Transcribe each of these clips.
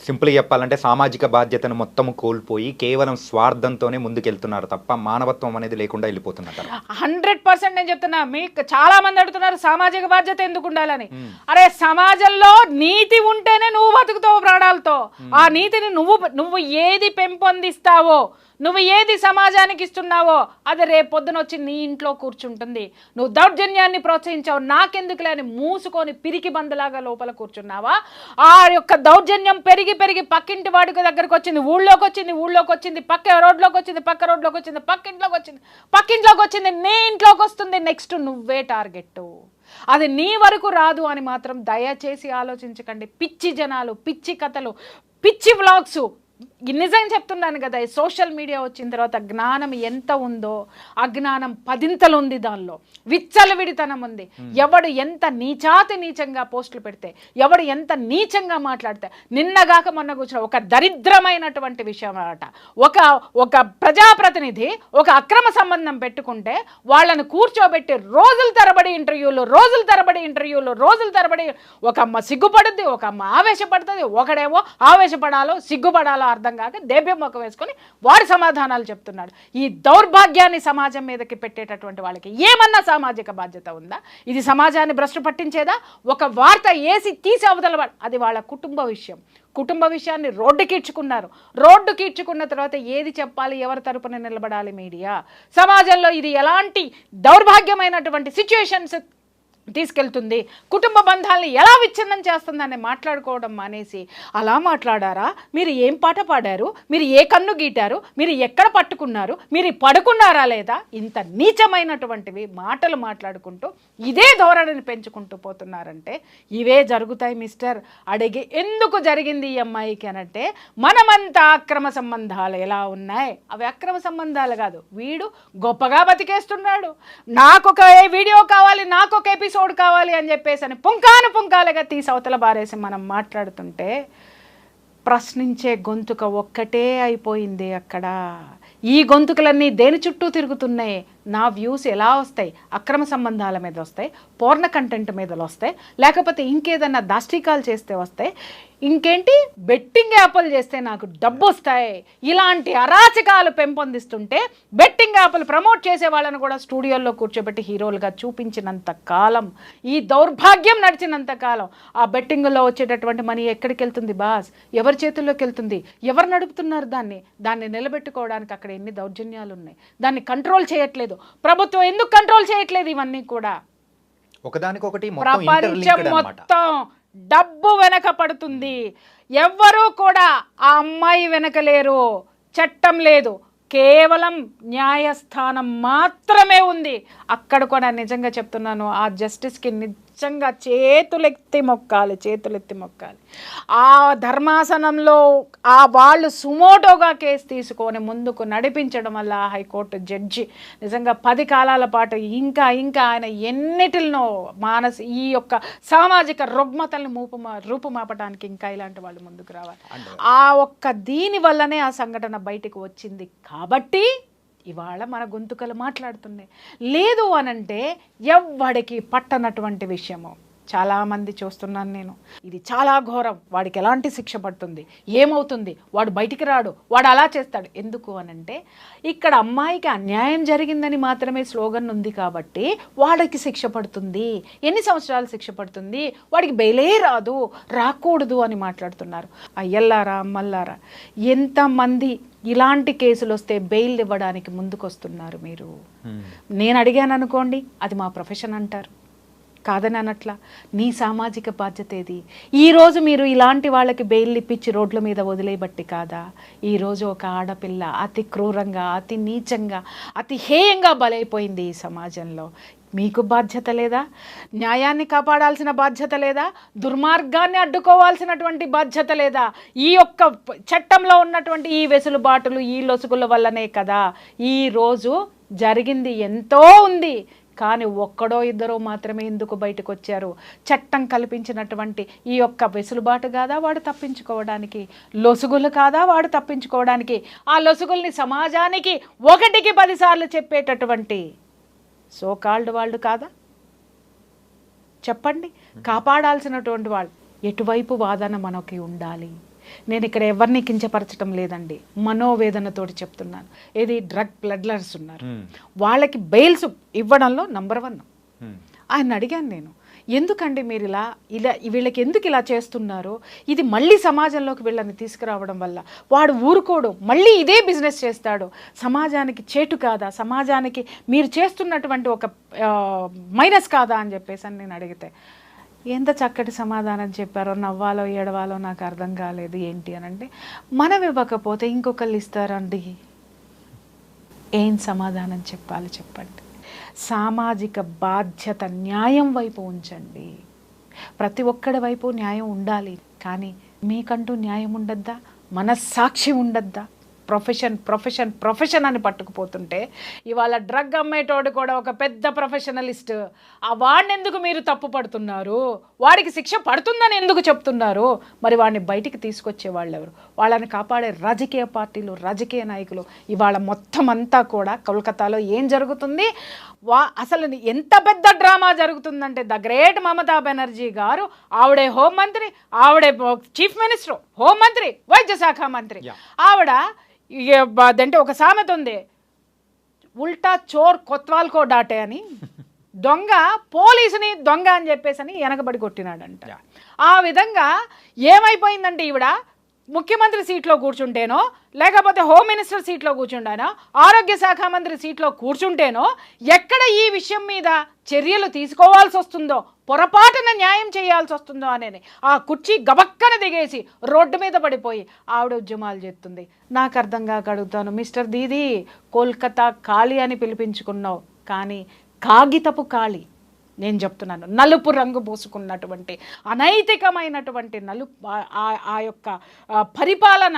సింపుల్‌గా చెప్పాలంటే సామాజిక బాధ్యతను మొత్తం కోల్పోయి కేవలం స్వార్థంతోనే ముందుకెళ్తున్నారు తప్ప మానవత్వం అనేది లేకుండా వెళ్ళిపోతున్నారు. 100% నేను చెప్తున్నా. మీకు చాలా మంది అడుగుతున్నారు సామాజిక బాధ్యత ఎందుకు ఉండాలని. అరే సమాజంలో నీతి ఉంటేనే నువ్వు బతుకుతావు ప్రాణాలతో. ఆ నీతిని నువ్వు ఏది పెంపొందిస్తావో, నువ్వు ఏది సమాజానికి ఇస్తున్నావో అది రేపు పొద్దున వచ్చి నీ ఇంట్లో కూర్చుంటుంది. నువ్వు దౌర్జన్యాన్ని ప్రోత్సహించావు, నాకెందుకులే అని మూసుకొని పిరికి బందులాగా లోపల కూర్చున్నావా? ఆ యొక్క దౌర్జన్యం పెరిగి పెరిగి పక్కింటి వాడికి దగ్గరకు వచ్చింది, ఊళ్ళోకి వచ్చింది, పక్క రోడ్లోకి వచ్చింది, పక్కింట్లోకి వచ్చింది, నీ ఇంట్లోకి వస్తుంది. నెక్స్ట్ నువ్వే టార్గెట్. అది నీ వరకు రాదు అని మాత్రం దయచేసి ఆలోచించకండి. పిచ్చి జనాలు, పిచ్చి కథలు, పిచ్చి వ్లాగ్స్. నిజంగా చెప్తున్నాను కదా, ఈ సోషల్ మీడియా వచ్చిన తర్వాత జ్ఞానం ఎంత ఉందో అజ్ఞానం 10 ఉంది. దానిలో విచ్చలవిడితనం ఉంది. ఎవడు ఎంత నీచంగా పోస్టులు పెడితే, ఎవడు ఎంత నీచంగా మాట్లాడితే, నిన్నగాక మొన్న కూర్చున్న ఒక దరిద్రమైనటువంటి విషయం అన్నమాట. ఒక ప్రజాప్రతినిధి ఒక అక్రమ సంబంధం పెట్టుకుంటే వాళ్ళను కూర్చోబెట్టి రోజుల తరబడి ఇంటర్వ్యూలు ఒక అమ్మ సిగ్గుపడుద్ది, ఒక అమ్మ ఆవేశపడుతుంది, ఒకడేమో ఆవేశపడాలో సిగ్గుపడాలో అర్థం కాక దేభ్యం మొక్క వేసుకొని వాడి సమాధానాలు చెప్తున్నాడు. ఈ దౌర్భాగ్యాన్ని సమాజం మీదకి పెట్టేటటువంటి వాళ్ళకి ఏమన్నా సామాజిక బాధ్యత ఉందా? ఇది సమాజాన్ని భ్రష్టు పట్టించేదా? ఒక వార్త ఏసి తీసి అవతల అది వాళ్ళ కుటుంబ విషయాన్ని రోడ్డుకి ఇచ్చుకున్న తర్వాత ఏది చెప్పాలి, ఎవరి తరపున నిలబడాలి మీడియా? సమాజంలో ఇది ఎలాంటి దౌర్భాగ్యమైనటువంటి సిచ్యుయేషన్స్ తీసుకెళ్తుంది, కుటుంబ బంధాలని ఎలా విచ్ఛిన్నం చేస్తుందని మాట్లాడుకోవడం మానేసి, అలా మాట్లాడారా, మీరు ఏం పాట పాడారు, మీరు ఏ కన్ను గీటారు, మీరు ఎక్కడ పట్టుకున్నారు, మీరు పడుకున్నారా లేదా, ఇంత నీచమైనటువంటివి మాటలు మాట్లాడుకుంటూ ఇదే ధోరణిని పెంచుకుంటూ పోతున్నారంటే ఇవే జరుగుతాయి మిస్టర్. అడిగి ఎందుకు జరిగింది ఈ అమ్మాయికి అనంటే, మనమంతా అక్రమ సంబంధాలు ఎలా ఉన్నాయి, అవి అక్రమ సంబంధాలు కాదు, వీడు గొప్పగా బతికేస్తున్నాడు, నాకొక వీడియో కావాలి, నాకొక ఎపిసోడ్ కావాలి అని చెప్పేసి అని పుంకాలుగా తీసి అవతల బారేసి మనం మాట్లాడుతుంటే ప్రశ్నించే గొంతుక ఒక్కటే అయిపోయింది అక్కడ. ఈ గొంతుకలన్నీ దేని చుట్టూ తిరుగుతున్నాయి? నా వ్యూస్ ఎలా వస్తాయి? అక్రమ సంబంధాల మీద వస్తాయి, పోర్న కంటెంట్ మీద వస్తాయి, లేకపోతే ఇంకేదన్నా దాష్టికాలు చేస్తే వస్తాయి, ఇంకేంటి బెట్టింగ్ యాప్లు చేస్తే నాకు డబ్బు వస్తాయి. ఇలాంటి అరాచకాలు పెంపొందిస్తుంటే బెట్టింగ్ యాప్లు ప్రమోట్ చేసే వాళ్ళని కూడా స్టూడియోల్లో కూర్చోబెట్టి హీరోలుగా చూపించినంత కాలం, ఈ దౌర్భాగ్యం నడిచినంత కాలం ఆ బెట్టింగ్లో వచ్చేటటువంటి మనీ ఎక్కడికి వెళ్తుంది బాస్? ఎవరి చేతుల్లోకి వెళ్తుంది? ఎవరు నడుపుతున్నారు దాన్ని నిలబెట్టుకోవడానికి అక్కడ ఎన్ని దౌర్జన్యాలు ఉన్నాయి. దాన్ని కంట్రోల్ చేయట్లేదు ప్రభుత్వం. ఎందుకు కంట్రోల్ చేయట్లేదు? ఇవన్నీ కూడా ఒకదానికొకటి ప్రపంచం మొత్తం డబ్బు వెనక పడుతుంది. ఎవ్వరూ కూడా ఆ అమ్మాయి వెనక లేరు. చట్టం లేదు, కేవలం న్యాయస్థానం మాత్రమే ఉంది. అక్కడ కూడా నిజంగా చెప్తున్నాను, ఆ జస్టిస్కి నిజంగా చేతులెత్తి మొక్కాలి. ఆ ధర్మాసనంలో ఆ వాళ్ళు సుమోటోగా కేసు తీసుకొని ముందుకు నడిపించడం వల్ల హైకోర్టు జడ్జి నిజంగా 10 కాలాల పాటు ఇంకా ఆయన ఎన్నిటినో ఈ యొక్క సామాజిక రుగ్మతల్ని రూపుమాపడానికి ఇంకా ఇలాంటి వాళ్ళు ముందుకు రావాలి. ఆ ఒక్క దీని వల్లనే ఆ సంఘటన బయటకు వచ్చింది కాబట్టి ఇవాళ మన గొంతుకలు మాట్లాడుతున్నాయి. లేదు అనంటే ఎవ్వడికి పట్టనటువంటి విషయము చాలామంది చూస్తున్నాను నేను. ఇది చాలా ఘోరం, వాడికి ఎలాంటి శిక్ష పడుతుంది, ఏమవుతుంది, వాడు బయటికి రాడు, వాడు అలా చేస్తాడు. ఎందుకు అనంటే ఇక్కడ అమ్మాయికి అన్యాయం జరిగిందని మాత్రమే స్లోగన్ ఉంది కాబట్టి వాడికి శిక్ష పడుతుంది. ఎన్ని సంవత్సరాలు శిక్ష పడుతుంది, వాడికి బెయిలే రాకూడదు అని మాట్లాడుతున్నారు. అయ్యల్లారా అమ్మల్లారా, ఎంతమంది ఇలాంటి కేసులు వస్తే బెయిల్ ఇవ్వడానికి ముందుకొస్తున్నారు మీరు? నేను అడిగాను అనుకోండి, అది మా ప్రొఫెషన్ అంటారు, కాదని అనట్లా. నీ సామాజిక బాధ్యత ఏది? ఈరోజు మీరు ఇలాంటి వాళ్ళకి బెయిల్ ఇప్పించి రోడ్ల మీద వదిలేయబట్టి కాదా ఈరోజు ఒక ఆడపిల్ల అతి క్రూరంగా, అతి నీచంగా, అతి హేయంగా బలైపోయింది ఈ సమాజంలో? మీకు బాధ్యత లేదా? న్యాయాన్ని కాపాడాల్సిన బాధ్యత లేదా? దుర్మార్గాన్ని అడ్డుకోవాల్సినటువంటి బాధ్యత లేదా? ఈ యొక్క చట్టంలో ఉన్నటువంటి ఈ వెసులుబాటులు, ఈ లొసుగుల వల్లనే కదా ఈరోజు జరిగింది. ఎంతో ఉంది, కానీ ఒక్కడో ఇద్దరో మాత్రమే ఎందుకు బయటకు వచ్చారు? చట్టం కల్పించినటువంటి ఈ యొక్క వెసులుబాటు కాదా వాడు తప్పించుకోవడానికి? లొసుగులు కాదా వాడు తప్పించుకోవడానికి? ఆ లొసుగుల్ని సమాజానికి 1కి 10 సార్లు చెప్పేటటువంటి సోకాల్డ్ వాళ్ళు కాదా? చెప్పండి. కాపాడాల్సినటువంటి వాళ్ళు ఎటువైపు వాదన మనకి ఉండాలి? నేను ఇక్కడ ఎవరిని కించపరచడం లేదండి, మనోవేదనతోటి చెప్తున్నాను. ఏది డ్రగ్ ప్లడ్లర్స్ ఉన్నారు, వాళ్ళకి బెయిల్స్ ఇవ్వడంలో నంబర్ 1. ఆయన అడిగాను నేను, ఎందుకండి మీరు ఇలా వీళ్ళకి ఎందుకు ఇలా చేస్తున్నారు, ఇది మళ్ళీ సమాజంలోకి వీళ్ళని తీసుకురావడం వల్ల వాడు ఊరుకోడు, మళ్ళీ ఇదే బిజినెస్ చేస్తాడు, సమాజానికి చేటు కాదా, సమాజానికి మీరు చేస్తున్నటువంటి ఒక మైనస్ కాదా అని చెప్పేసి నేను అడిగితే ఎంత చక్కటి సమాధానం చెప్పారో, నవ్వాలో ఏడవాలో నాకు అర్థం కాలేదు. ఏంటి అని అంటే, మనం ఇవ్వకపోతే ఇంకొకళ్ళు ఇస్తారండి. ఏం సమాధానం చెప్పాలి చెప్పండి? సామాజిక బాధ్యత, న్యాయం వైపు ఉంచండి. ప్రతి ఒక్కడి వైపు న్యాయం ఉండాలి, కానీ మీకంటూ న్యాయం ఉండద్దా, మనస్సాక్షి ఉండద్దా? ప్రొఫెషన్ అని పట్టుకుపోతుంటే ఇవాళ డ్రగ్ అమ్మేటోడు కూడా ఒక పెద్ద ప్రొఫెషనలిస్ట్. వాడిని ఎందుకు మీరు తప్పు పడుతున్నారు, వాడికి శిక్ష పడుతుందని ఎందుకు చెప్తున్నారు? మరి వాడిని బయటికి తీసుకొచ్చే వాళ్ళు ఎవరు? వాళ్ళని కాపాడే రాజకీయ పార్టీలు, రాజకీయ నాయకులు. ఇవాళ మొత్తం అంతా కూడా కోల్కతాలో ఏం జరుగుతుంది, అసలు ఎంత పెద్ద డ్రామా జరుగుతుందంటే, ద గ్రేట్ మమతా బెనర్జీ గారు, ఆవిడే హోంమంత్రి, ఆవిడే చీఫ్ మినిస్టర్, హోంమంత్రి, వైద్య శాఖ మంత్రి, ఆవిడ అదంటే ఒక సామెత ఉంది, ఉల్టా చోర్ కొత్వాల్కో డాటే అని, దొంగ పోలీసుని దొంగ అని చెప్పేసి అని వెనకబడి కొట్టినాడంట. ఆ విధంగా ఏమైపోయిందంటే, ఈవిడ ముఖ్యమంత్రి సీట్లో కూర్చుంటేనో, లేకపోతే హోమ్ మినిస్టర్ సీట్లో కూర్చుంటానో, ఆరోగ్య శాఖ మంత్రి సీట్లో కూర్చుంటేనో, ఎక్కడ ఈ విషయం మీద చర్యలు తీసుకోవాల్సి వస్తుందో, పొరపాటున న్యాయం చేయాల్సి వస్తుందో అనేది ఆ కుర్చీ గబక్కన దిగేసి రోడ్డు మీద పడిపోయి ఆవిడ ఉద్యమాలు చేస్తుంది. నాకు అర్థం కాక అడుగుతాను, మిస్టర్ దీదీ, కోల్కతా ఖాళీ అని పిలిపించుకున్నావు, కానీ కాగితపు ఖాళీ. నేను చెప్తున్నాను, నలుపు రంగు పూసుకున్నటువంటి అనైతికమైనటువంటి ఆ యొక్క పరిపాలన,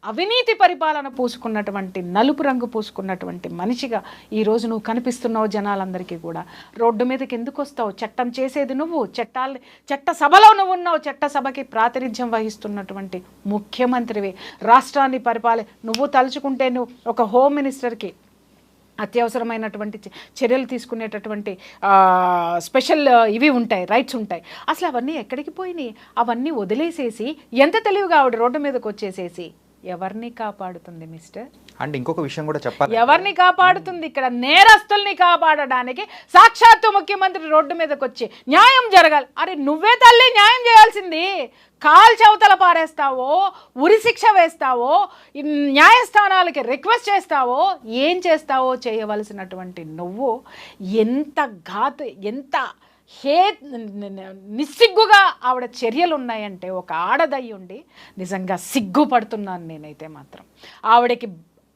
అవినీతి పరిపాలన పూసుకున్నటువంటి, నలుపు రంగు పూసుకున్నటువంటి మనిషిగా ఈరోజు నువ్వు కనిపిస్తున్నావు జనాలందరికీ కూడా. రోడ్డు మీదకి ఎందుకు వస్తావు? చట్టం చేసేది నువ్వు, చట్ట సభలో నువ్వు ఉన్నావు, చట్ట సభకి ప్రాతినిధ్యం వహిస్తున్నటువంటి ముఖ్యమంత్రివి, రాష్ట్రాన్ని నువ్వు తలుచుకుంటే నువ్వు ఒక హోమ్ మినిస్టర్కి అత్యవసరమైనటువంటి చర్యలు తీసుకునేటటువంటి స్పెషల్ ఇవి ఉంటాయి, రైట్స్ ఉంటాయి. అసలు అవన్నీ ఎక్కడికి పోయినాయి? అవన్నీ వదిలేసేసి ఎంత తెలివిగా ఆవిడ రోడ్డు మీదకి వచ్చేసేసి ఎవరిని కాపాడుతుంది మిస్టర్? అండ్ ఇంకొక విషయం కూడా చెప్పాలి, ఎవరిని కాపాడుతుంది? ఇక్కడ నేరస్తుల్ని కాపాడడానికి సాక్షాత్తు ముఖ్యమంత్రి రోడ్డు మీదకి వచ్చి న్యాయం జరగాలి. అరే నువ్వే తల్లి న్యాయం చేయాల్సింది. కాల్ చవతల పారేస్తావో, ఉరిశిక్ష వేస్తావో, న్యాయస్థానాలకి రిక్వెస్ట్ చేస్తావో, ఏం చేస్తావో చేయవలసినటువంటి నువ్వు ఎంత నిస్సిగ్గుగా ఆవిడ చర్యలు ఉన్నాయంటే, ఒక ఆడదయ్యుండి నిజంగా సిగ్గుపడుతున్నాను నేనైతే మాత్రం. ఆవిడకి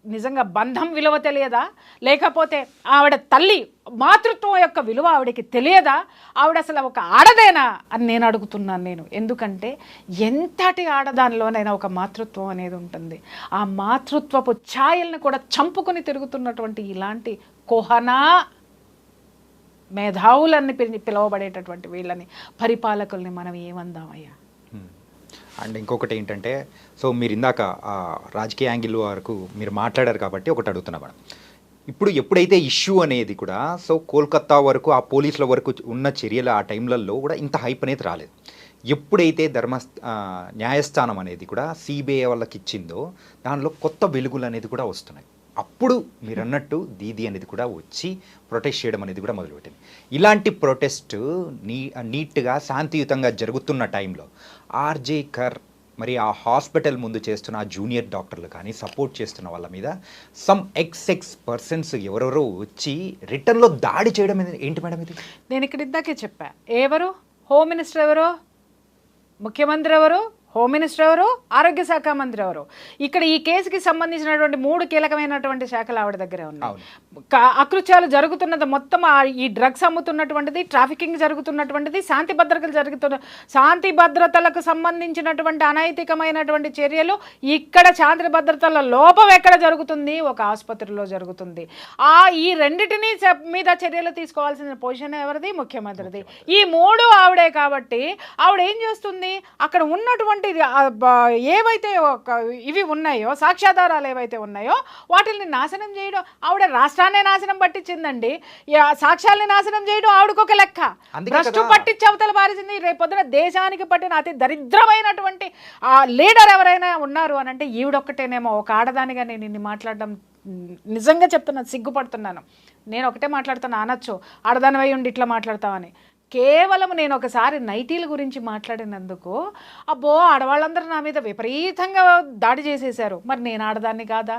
నిజంగా బంధం విలువ తెలియదా, లేకపోతే ఆవిడ తల్లి మాతృత్వం యొక్క విలువ ఆవిడకి తెలియదా? ఆవిడ అసలు ఒక ఆడదేనా అని నేను అడుగుతున్నాను. ఎందుకంటే ఎంతటి ఆడదానిలోనైనా ఒక మాతృత్వం అనేది ఉంటుంది. ఆ మాతృత్వపు ఛాయల్ని కూడా చంపుకొని తిరుగుతున్నటువంటి ఇలాంటి కోహనా మేధావులని పిలువబడేటటువంటి వీళ్ళని, పరిపాలకుల్ని మనం ఏమందామయ్యా? అండ్ ఇంకొకటి ఏంటంటే, సో మీరు ఇందాక రాజకీయ యాంగిల్ వరకు మీరు మాట్లాడారు కాబట్టి ఒకటి అడుగుతున్నా మేడం. ఇప్పుడు ఎప్పుడైతే ఇష్యూ అనేది కూడా, సో కోల్కతా వరకు ఆ పోలీసుల వరకు ఉన్న చర్యలు ఆ టైంలలో కూడా ఇంత హైప్ అనేది రాలేదు. ఎప్పుడైతే న్యాయస్థానం అనేది కూడా సిబిఐ వాళ్ళకి ఇచ్చిందో, దానిలో కొత్త వెలుగులు అనేది కూడా వస్తున్నాయి. అప్పుడు మీరు అన్నట్టు దీది అనేది కూడా వచ్చి ప్రొటెస్ట్ చేయడం అనేది కూడా మొదలుపెట్టింది. ఇలాంటి ప్రొటెస్ట్ నీట్గా శాంతియుతంగా జరుగుతున్న టైంలో ఆర్జే కర్ మరి ఆ హాస్పిటల్ ముందు చేస్తున్న ఆ జూనియర్ డాక్టర్లు కానీ సపోర్ట్ చేస్తున్న వాళ్ళ మీద సమ్ ఎక్స్ పర్సన్స్ ఎవరెవరో వచ్చి రిటర్న్లో దాడి చేయడం ఏంటి మేడం ఇది? నేను ఇక్కడ ఇందాకే చెప్పా, ఎవరు హోమ్ మినిస్టర్ ఎవరు, ముఖ్యమంత్రి ఎవరు, హోమ్ మినిస్టర్ ఎవరు, ఆరోగ్య శాఖ మంత్రి ఎవరు? ఇక్కడ ఈ కేసుకి సంబంధించినటువంటి 3 కీలకమైనటువంటి శాఖలు ఆవిడ దగ్గరే ఉన్నాయి. అకృత్యాలు జరుగుతున్నది మొత్తం, ఈ డ్రగ్స్ అమ్ముతున్నటువంటిది, ట్రాఫికింగ్ జరుగుతున్నటువంటిది, శాంతి భద్రతలకు సంబంధించినటువంటి అనైతికమైనటువంటి చర్యలు ఇక్కడ శాంతి భద్రతల లోపం ఎక్కడ జరుగుతుంది? ఒక ఆసుపత్రిలో జరుగుతుంది. ఈ రెండిటిని మీద చర్యలు తీసుకోవాల్సిన పొజిషన్ ఎవరిది? ముఖ్యమంత్రిది. ఈ 3 ఆవిడే. కాబట్టి ఆవిడ ఏం చేస్తుంది, అక్కడ ఉన్నటువంటి ఉన్నటువంటి ఏవైతే ఇవి ఉన్నాయో సాక్ష్యాధారాలు ఏవైతే ఉన్నాయో వాటిని నాశనం చేయడం, ఆవిడ రాష్ట్రాన్ని నాశనం పట్టించిందండి. సాక్ష్యాలని నాశనం చేయడం ఆవిడకు ఒక లెక్క, భ్రష్టు పట్టించి అవతల పారేసింది. రేపొద్దున దేశానికి పట్టిన అతి దరిద్రమైనటువంటి లీడర్ ఎవరైనా ఉన్నారు అని అంటే ఈవిడొక్కటేనేమో. ఒక ఆడదానిగా నేను ఇన్ని మాట్లాడడం నిజంగా చెప్తున్నాను, సిగ్గుపడుతున్నాను. నేను ఒకటే మాట్లాడుతాను, అనొచ్చు ఆడదానివై ఉండి ఇట్లా మాట్లాడతామని. కేవలం నేను ఒకసారి నైటీల గురించి మాట్లాడినందుకు అబ్బో ఆడవాళ్ళందరూ నా మీద విపరీతంగా దాడి చేసేశారు. మరి నేను ఆడదాన్ని కాదా?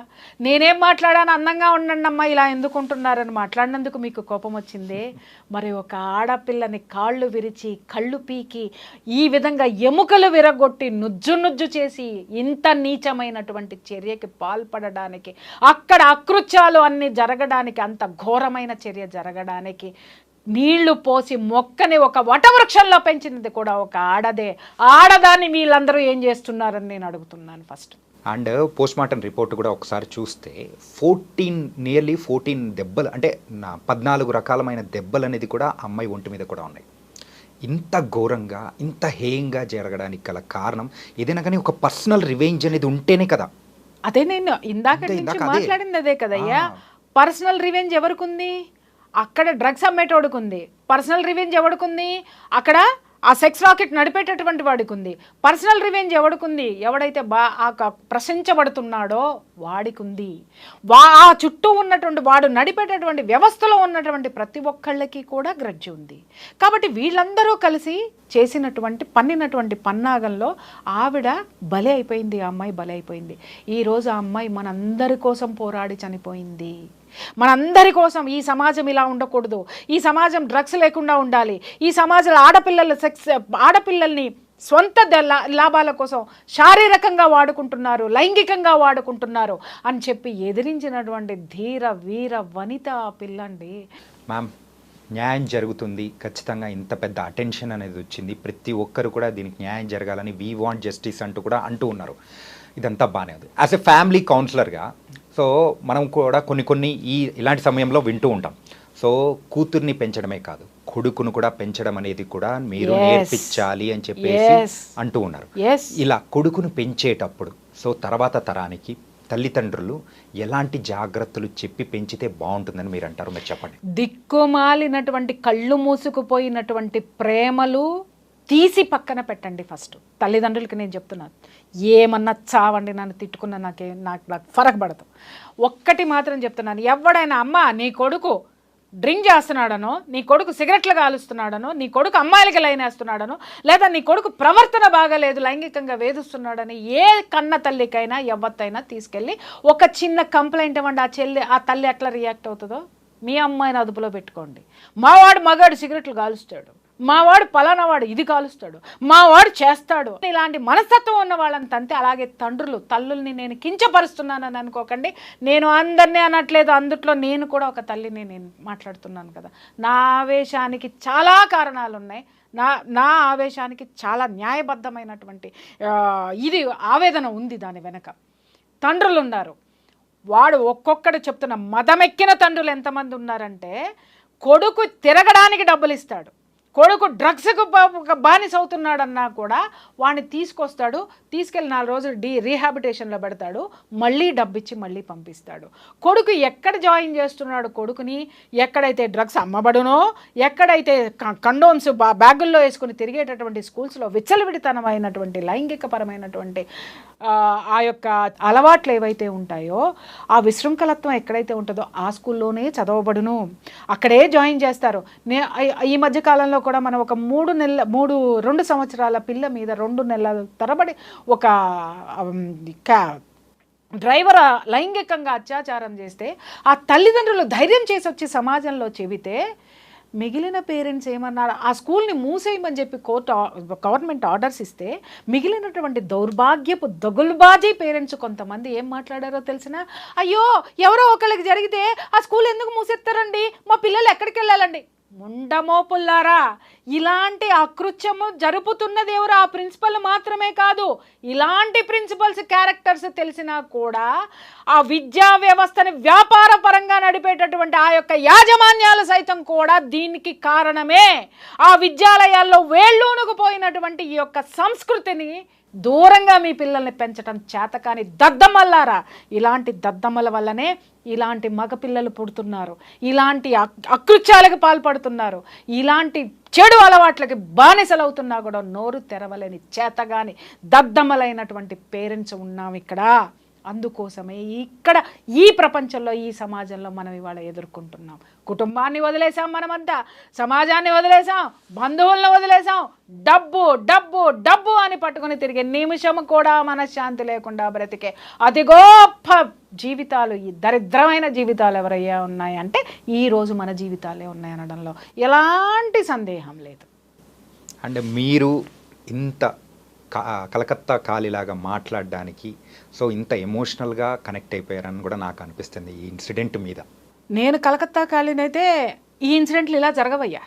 నేనేం మాట్లాడాను? అందంగా ఉండండి అమ్మా ఇలా ఎందుకుంటున్నారని మాట్లాడినందుకు మీకు కోపం వచ్చిందే. మరి ఒక ఆడపిల్లని కాళ్ళు విరిచి కళ్ళు పీకి ఈ విధంగా ఎముకలు విరగొట్టి నుజ్జు చేసి ఇంత నీచమైనటువంటి చర్యకి పాల్పడడానికి, అక్కడ అకృత్యాలు అన్నీ జరగడానికి, అంత ఘోరమైన చర్య జరగడానికి నీళ్లు పోసి మొక్కని ఒక వటవృక్షంలో పెంచినది కూడా ఒక ఆడదే. ఆడదాన్ని వీళ్ళందరూ ఏం చేస్తున్నారని నేను అడుగుతున్నాను first. And post mortem report కూడా ఒకసారి చూస్తే నియర్లీ 14 దెబ్బలు, అంటే 14 రకాలమైన దెబ్బలు అనేది కూడా అమ్మాయి ఒంటి మీద కూడా ఉన్నాయి. ఇంత ఘోరంగా ఇంత హేయంగా జరగడానికి గల కారణం ఏదైనా కానీ ఒక పర్సనల్ రివెంజ్ అనేది ఉంటేనే కదా. అదే నేను ఇందాక నుంచి మాట్లాడింది అదే కదయ్యా. పర్సనల్ రివెంజ్ ఎవరికుంది? అక్కడ డ్రగ్స్ అమ్మేటోడుకుంది. పర్సనల్ రివెంజ్ ఎవడుకుంది? అక్కడ ఆ సెక్స్ రాకెట్ నడిపేటటువంటి వాడికి ఉంది. పర్సనల్ రివెంజ్ ఎవడుకుంది? ఎవడైతే ప్రశంసబడుతున్నాడో వాడికి ఉంది. ఆ చుట్టూ ఉన్నటువంటి వాడు నడిపేటటువంటి వ్యవస్థలో ఉన్నటువంటి ప్రతి ఒక్కళ్ళకి కూడా గ్రడ్జి ఉంది. కాబట్టి వీళ్ళందరూ కలిసి పన్నినటువంటి పన్నాగంలో ఆవిడ బలి అయిపోయింది. ఆ అమ్మాయి బలి అయిపోయింది. ఈరోజు ఆ అమ్మాయి మనందరి కోసం పోరాడి చనిపోయింది. మనందరి కోసం. ఈ సమాజం ఇలా ఉండకూడదు, ఈ సమాజం డ్రగ్స్ లేకుండా ఉండాలి, ఈ సమాజంలో ఆడపిల్లల్ని సొంత లాభాల కోసం శారీరకంగా వాడుకుంటున్నారు, లైంగికంగా వాడుకుంటున్నారు అని చెప్పి ఎదిరించినటువంటి ధీర వీర వనిత పిల్లండి. మ్యామ్, న్యాయం జరుగుతుంది ఖచ్చితంగా. ఇంత పెద్ద అటెన్షన్ అనేది వచ్చింది, ప్రతి ఒక్కరు కూడా దీనికి న్యాయం జరగాలని వీ వాంట్ జస్టిస్ అంటూ ఉన్నారు. ఇదంతా బాగానే ఉంది. యాజ్ ఎ ఫ్యామిలీ కౌన్సిలర్గా సో మనం కూడా కొన్ని ఇలాంటి సమయంలో వింటూ ఉంటాం. సో కూతుర్ని పెంచడమే కాదు, కొడుకును కూడా పెంచడం అనేది కూడా మీరు నేర్పించాలి అని చెప్పేసి అంటూ ఉన్నారు. ఇలా కొడుకును పెంచేటప్పుడు సో తర్వాత తరానికి తల్లిదండ్రులు ఎలాంటి జాగ్రత్తలు చెప్పి పెంచితే బాగుంటుందని మీరు అంటారు? మీరు చెప్పండి. దిక్కుమాలినటువంటి కళ్ళు మూసుకుపోయినటువంటి ప్రేమలు తీసి పక్కన పెట్టండి. ఫస్ట్ తల్లిదండ్రులకి నేను చెప్తున్నాను, ఏమన్నా చావండి, నన్ను తిట్టుకున్నా నాకు ఫరక్ పడదు. ఒక్కటి మాత్రం చెప్తున్నాను, ఎవడైనా అమ్మ నీ కొడుకు డ్రింక్ చేస్తున్నాడనో, నీ కొడుకు సిగరెట్లు కాలుస్తున్నాడనో, నీ కొడుకు అమ్మాయిలకి లైన్ వేస్తున్నాడనో, లేదా నీ కొడుకు ప్రవర్తన బాగాలేదు లైంగికంగా వేధిస్తున్నాడని ఏ కన్న తల్లికైనా ఎవత్తైనా తీసుకెళ్ళి ఒక చిన్న కంప్లైంట్ ఇవ్వండి. ఆ తల్లి ఎట్లా రియాక్ట్ అవుతుందో మీ అమ్మాయిని అదుపులో పెట్టుకోండి. మావాడు మగాడు సిగరెట్లు కాలుస్తాడు, మావాడు పలానా వాడు ఇది కాలుస్తాడు, మావాడు చేస్తాడు, ఇలాంటి మనస్తత్వం ఉన్న వాళ్ళని తంతే. అలాగే తల్లుల్ని నేను కించపరుస్తున్నానని అనుకోకండి. నేను అందరినీ అనట్లేదు, అందుట్లో నేను కూడా ఒక తల్లిని నేను మాట్లాడుతున్నాను కదా. నా ఆవేశానికి చాలా కారణాలు ఉన్నాయి. నా ఆవేశానికి చాలా న్యాయబద్ధమైనటువంటి ఇది ఆవేదన ఉంది దాని వెనక. తండ్రులు ఉన్నారు, వాడు ఒక్కొక్కడు చెప్తున్న మదమెక్కిన తండ్రులు ఎంతమంది ఉన్నారంటే, కొడుకు తిరగడానికి డబ్బులు ఇస్తాడు, కొడుకు డ్రగ్స్కు బానిస అవుతున్నాడన్నా కూడా వాడిని తీసుకొస్తాడు, తీసుకెళ్ళి 4 రోజులు రీహాబిటేషన్లో పెడతాడు, మళ్ళీ డబ్బిచ్చి మళ్ళీ పంపిస్తాడు. కొడుకు ఎక్కడ జాయిన్ చేస్తున్నాడు కొడుకుని, ఎక్కడైతే డ్రగ్స్ అమ్మబడునో, ఎక్కడైతే కండోమ్స్ బ్యాగుల్లో వేసుకుని తిరిగేటటువంటి స్కూల్స్లో విచ్చలవిడితనమైనటువంటి లైంగికపరమైనటువంటి ఆ యొక్క అలవాట్లు ఏవైతే ఉంటాయో, ఆ విశృంఖలత్వం ఎక్కడైతే ఉంటుందో ఆ స్కూల్లోనే చదవబడును, అక్కడే జాయిన్ చేస్తారు. ఈ మధ్యకాలంలో కూడా మనం ఒక 2 సంవత్సరాల పిల్ల మీద 2 నెలల తరబడి ఒక డ్రైవర్ లైంగికంగా అత్యాచారం చేస్తే ఆ తల్లిదండ్రులు ధైర్యం చేసి వచ్చి సమాజంలో చెబితే మిగిలిన పేరెంట్స్ ఏమన్నారు, ఆ స్కూల్ని మూసేయమని చెప్పి గవర్నమెంట్ ఆర్డర్స్ ఇస్తే మిగిలినటువంటి దౌర్భాగ్యపు దగులుబాజీ పేరెంట్స్ కొంతమంది ఏం మాట్లాడారో తెలిసినా, అయ్యో ఎవరో ఒకరికి జరిగితే ఆ స్కూల్ ఎందుకు మూసేస్తారండి, మా పిల్లలు ఎక్కడికి వెళ్ళాలండి. ముండమోపుల్లారా, ఇలాంటి అకృత్యము జరుపుతున్నది ఎవరు? ఆ ప్రిన్సిపల్ మాత్రమే కాదు, ఇలాంటి ప్రిన్సిపల్స్ క్యారెక్టర్స్ తెలిసినా కూడా ఆ విద్యా వ్యవస్థని వ్యాపార పరంగా నడిపేటటువంటి ఆ యొక్క యాజమాన్యాలు సైతం కూడా దీనికి కారణమే. ఆ విద్యాలయాల్లో వేళ్ళూనుకుపోయినటువంటి ఈ యొక్క సంస్కృతిని దూరంగా మీ పిల్లల్ని పెంచడం చేతకాని దద్దమ్మల్లారా. ఇలాంటి దద్దమ్మల వల్లనే ఇలాంటి మగపిల్లలు పుడుతున్నారు, ఇలాంటి అకృత్యాలకు పాల్పడుతున్నారు, ఇలాంటి చెడు అలవాట్లకి బానిసలవుతున్నా కూడా నోరు తెరవలేని చేతగాని దద్దమ్మలైనటువంటి పేరెంట్స్ ఉన్నాం ఇక్కడ. అందుకోసమే ఇక్కడ ఈ ప్రపంచంలో, ఈ సమాజంలో మనం ఇవాళ ఎదుర్కొంటున్నాం. కుటుంబాన్ని వదిలేసాం, మనమంతా సమాజాన్ని వదిలేసాం, బంధువులను వదిలేసాం, డబ్బు డబ్బు డబ్బు అని పట్టుకుని తిరిగే నిమిషము కూడా మనశ్శాంతి లేకుండా బ్రతికే అతి గొప్ప జీవితాలు, ఈ దరిద్రమైన జీవితాలు ఎవరయ్యా ఉన్నాయంటే ఈరోజు మన జీవితాలే ఉన్నాయనడంలో ఎలాంటి సందేహం లేదు. అంటే మీరు ఇంత కలకత్తా కాలిలాగా మాట్లాడడానికి సో ఇంత ఎమోషనల్గా కనెక్ట్ అయిపోయారని కూడా నాకు అనిపిస్తుంది ఈ ఇన్సిడెంట్ మీద. నేను కలకత్తా కాలినైతే ఈ ఇన్సిడెంట్లు ఇలా జరగవయ్యా,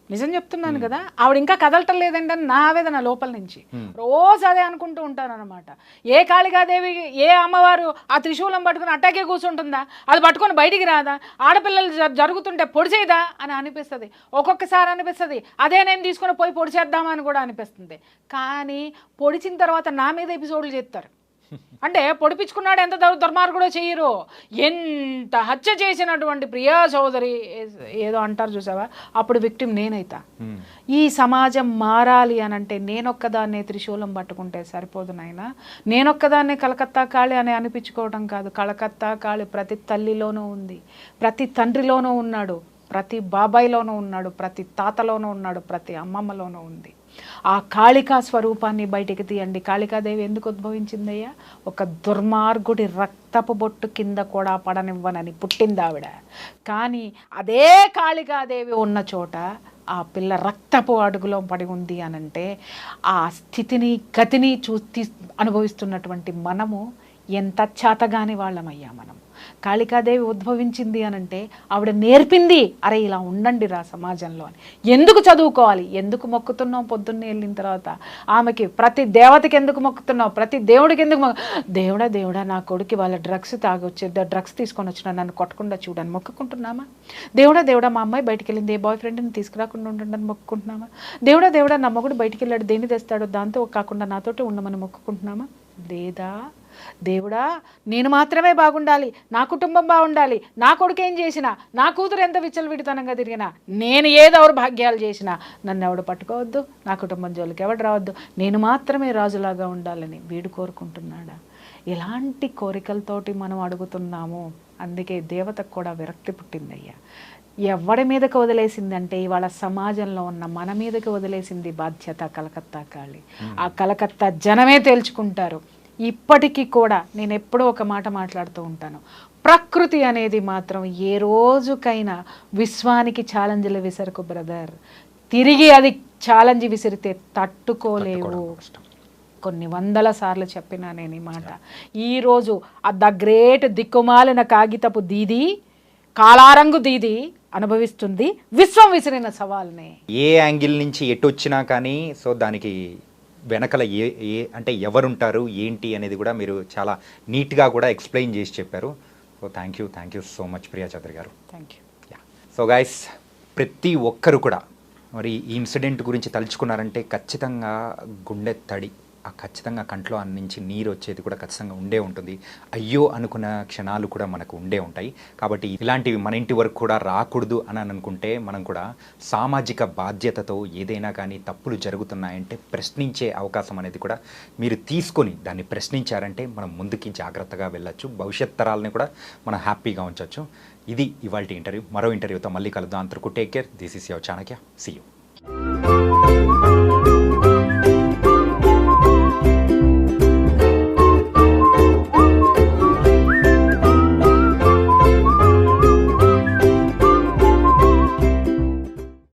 నిజం చెప్తున్నాను కదా. ఆవిడ ఇంకా కదలటం లేదండి అని నా ఆవేదన లోపల నుంచి. రోజు అదే అనుకుంటూ ఉంటాను అనమాట. ఏ కాళికాదేవి, ఏ అమ్మవారు ఆ త్రిశూలం పట్టుకుని అట్టాకే కూర్చుంటుందా? అది పట్టుకొని బయటికి రాదా? ఆడపిల్లలు జరుగుతుంటే పొడిచేదా అని అనిపిస్తుంది. ఒక్కొక్కసారి అనిపిస్తుంది అదే నేను తీసుకొని పోయి పొడిచేద్దామని కూడా అనిపిస్తుంది. కానీ పొడిచిన తర్వాత నా మీద ఎపిసోడ్లు చేస్తారు. అంటే పొడిపించుకున్నాడు ఎంత దుర్మార్గుడో చెయ్యరు. ఎంత హత్య చేసినటువంటి ప్రియా చౌదరి ఏదో అంటారు చూసావా, అప్పుడు విక్టిమ్ నేనైతా. ఈ సమాజం మారాలి అనంటే నేనొక్కదాన్నే త్రిశూలం పట్టుకుంటే సరిపోదు నాయనా. నేనొక్కదాన్నే కలకత్తా కాళి అని అనిపించుకోవడం కాదు. కలకత్తా కాళి ప్రతి తల్లిలోనూ ఉంది, ప్రతి తండ్రిలోనూ ఉన్నాడు, ప్రతి బాబాయిలోనూ ఉన్నాడు, ప్రతి తాతలోనూ ఉన్నాడు, ప్రతి అమ్మమ్మలోనూ ఉంది. ఆ కాళికా స్వరూపాన్ని బయటికి తీయండి. కాళికాదేవి ఎందుకు ఉద్భవించిందయ్యా? ఒక దుర్మార్గుడి రక్తపు బొట్టు కింద కూడా పడనివ్వనని పుట్టింది ఆవిడ. కానీ అదే కాళికాదేవి ఉన్న చోట ఆ పిల్ల రక్తపు అడుగులో పడి ఉంది అనంటే ఆ స్థితిని గతిని అనుభవిస్తున్నటువంటి మనము ఎంత చేతగాని వాళ్ళమయ్యా మనం. కాళికాదేవి ఉద్భవించింది అనంటే ఆవిడ నేర్పింది, అరే ఇలా ఉండండి రా సమాజంలో అని. ఎందుకు చదువుకోవాలి, ఎందుకు మొక్కుతున్నాం పొద్దున్నే వెళ్ళిన తర్వాత ఆమెకి? ప్రతి దేవతకి ఎందుకు మొక్కుతున్నావు, ప్రతి దేవుడికి ఎందుకు దేవుడా దేవుడా నా కొడుకు వాళ్ళ డ్రగ్స్ డ్రగ్స్ తీసుకొని వచ్చినా నన్ను కొట్టకుండా చూడని మొక్కుకుంటున్నామా? దేవుడా దేవుడా మా అమ్మాయి బయటికి వెళ్ళింది, ఏ బాయ్ ఫ్రెండ్ని తీసుకురాకుండా ఉండండి మొక్కుకుంటున్నామా? దేవుడా దేవుడా నా మొగుడు బయటికి వెళ్ళాడు, దేన్ని తెస్తాడో దాంతో కాకుండా నాతోటి ఉండమని మొక్కుకుంటున్నామా? లేదా దేవుడా నేను మాత్రమే బాగుండాలి, నా కుటుంబం బాగుండాలి, నా కొడుకు ఏం చేసినా, నా కూతురు ఎంత విచ్చలవిడితనంగా తిరిగినా, నేను ఏ దౌర్భాగ్యాలు చేసినా నన్ను ఎవడు పట్టుకోవద్దు, నా కుటుంబం జోలికి ఎవడు రావద్దు, నేను మాత్రమే రాజులాగా ఉండాలని వీడు కోరుకుంటున్నాడా? ఎలాంటి కోరికలతోటి మనం అడుగుతున్నాము. అందుకే దేవతకు కూడా విరక్తి పుట్టిందయ్యా. ఎవడి మీదకి వదిలేసిందంటే ఇవాళ సమాజంలో ఉన్న మన మీదకి వదిలేసింది బాధ్యత కలకత్తా కాళి. ఆ కలకత్తా జనమే తేల్చుకుంటారు. ఇప్పటికీ కూడా నేను ఎప్పుడో ఒక మాట మాట్లాడుతూ ఉంటాను, ప్రకృతి అనేది మాత్రం ఏ రోజుకైనా విశ్వానికి ఛాలెంజ్లు విసరకు బ్రదర్. తిరిగి అది ఛాలెంజ్ విసిరితే తట్టుకోలేవు. కొన్ని వందల సార్లు చెప్పినా నేను ఈ మాట. ఈరోజు ద గ్రేట్ దిక్కుమాలిన కాగితపు దీది, కాలారంగు దీది అనుభవిస్తుంది విశ్వం విసిరిన సవాల్ని. ఏ యాంగిల్ నుంచి ఎటు వచ్చినా కానీ సో దానికి వెనకల ఏ అంటే ఎవరుంటారు ఏంటి అనేది కూడా మీరు చాలా నీట్గా కూడా ఎక్స్ప్లెయిన్ చేసి చెప్పారు. So thank you so much Priya Chaudhary garu. Thank you. So guys, ప్రతి ఒక్కరు కూడా మరి ఈ ఇన్సిడెంట్ గురించి తలుచుకున్నారంటే ఖచ్చితంగా గుండె తడి, ఖచ్చితంగా కంట్లో నుంచి నీరు వచ్చేది కూడా ఖచ్చితంగా ఉండే ఉంటుంది. అయ్యో అనుకున్న క్షణాలు కూడా మనకు ఉండే ఉంటాయి. కాబట్టి ఇలాంటివి మన ఇంటి వరకు కూడా రాకూడదు అని అనుకుంటే మనం కూడా సామాజిక బాధ్యతతో ఏదైనా కానీ తప్పులు జరుగుతున్నాయంటే ప్రశ్నించే అవకాశం అనేది కూడా మీరు తీసుకొని దాన్ని ప్రశ్నించారంటే మనం ముందుకి జాగ్రత్తగా వెళ్ళొచ్చు. భవిష్యత్ తరాలని కూడా మనం హ్యాపీగా ఉంచవచ్చు. ఇది ఇవాల్టి ఇంటర్వ్యూ. మరో ఇంటర్వ్యూతో మళ్ళీ కలుద్దాం. అంతవరకు take care. This is your Chanakya. See you.